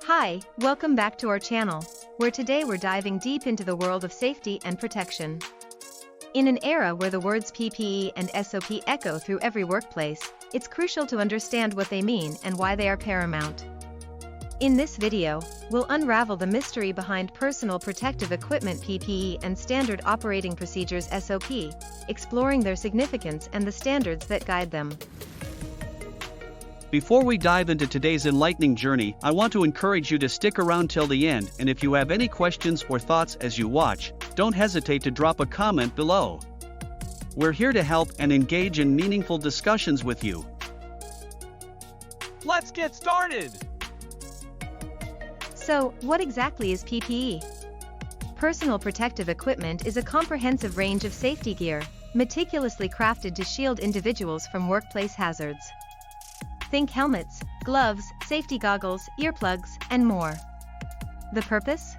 Hi, welcome back to our channel, where today we're diving deep into the world of safety and protection. In an era where the words PPE and SOP echo through every workplace, it's crucial to understand what they mean and why they are paramount. In this video, we'll unravel the mystery behind personal protective equipment PPE and standard operating procedures SOP, exploring their significance and the standards that guide them. Before we dive into today's enlightening journey, I want to encourage you to stick around till the end, and if you have any questions or thoughts as you watch, don't hesitate to drop a comment below. We're here to help and engage in meaningful discussions with you. Let's get started! So, what exactly is PPE? Personal protective equipment is a comprehensive range of safety gear, meticulously crafted to shield individuals from workplace hazards. Think helmets, gloves, safety goggles, earplugs, and more. The purpose?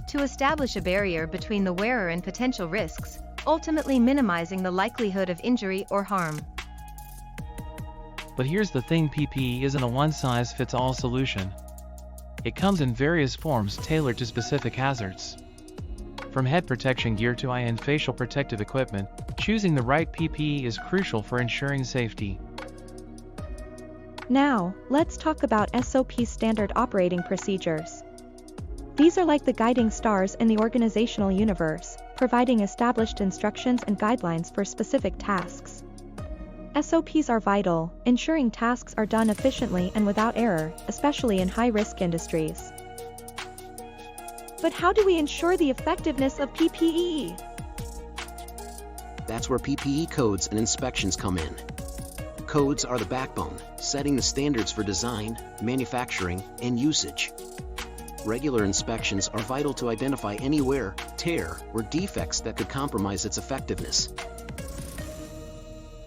To establish a barrier between the wearer and potential risks, ultimately minimizing the likelihood of injury or harm. But here's the thing, PPE isn't a one-size-fits-all solution. It comes in various forms tailored to specific hazards. From head protection gear to eye and facial protective equipment, choosing the right PPE is crucial for ensuring safety. Now, let's talk about SOP standard operating procedures. These are like the guiding stars in the organizational universe, providing established instructions and guidelines for specific tasks. SOPs are vital, ensuring tasks are done efficiently and without error, especially in high-risk industries. But how do we ensure the effectiveness of PPE? That's where PPE codes and inspections come in. Codes are the backbone, setting the standards for design, manufacturing, and usage. Regular inspections are vital to identify any wear, tear, or defects that could compromise its effectiveness.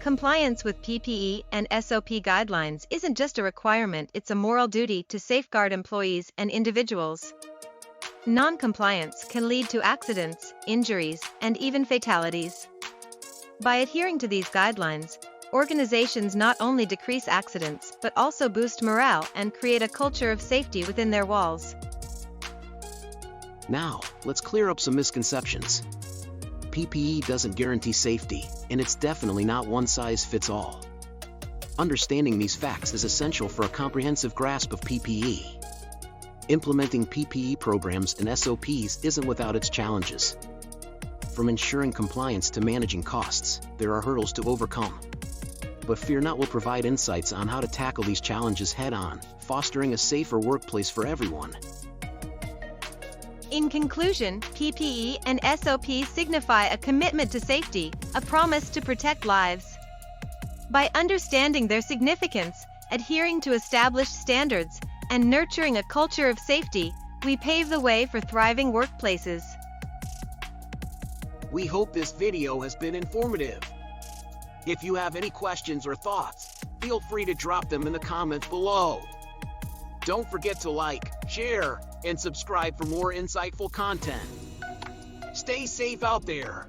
Compliance with PPE and SOP guidelines isn't just a requirement, it's a moral duty to safeguard employees and individuals. Non-compliance can lead to accidents, injuries, and even fatalities. By adhering to these guidelines, organizations not only decrease accidents but also boost morale and create a culture of safety within their walls. Now, let's clear up some misconceptions. PPE doesn't guarantee safety, and it's definitely not one-size-fits-all. Understanding these facts is essential for a comprehensive grasp of PPE. Implementing PPE programs and SOPs isn't without its challenges. From ensuring compliance to managing costs, there are hurdles to overcome. But fear not, will provide insights on how to tackle these challenges head-on, fostering a safer workplace for everyone. In conclusion, PPE and SOP signify a commitment to safety, a promise to protect lives. By understanding their significance, adhering to established standards, and nurturing a culture of safety, we pave the way for thriving workplaces. We hope this video has been informative. If you have any questions or thoughts, feel free to drop them in the comments below. Don't forget to like, share, and subscribe for more insightful content. Stay safe out there.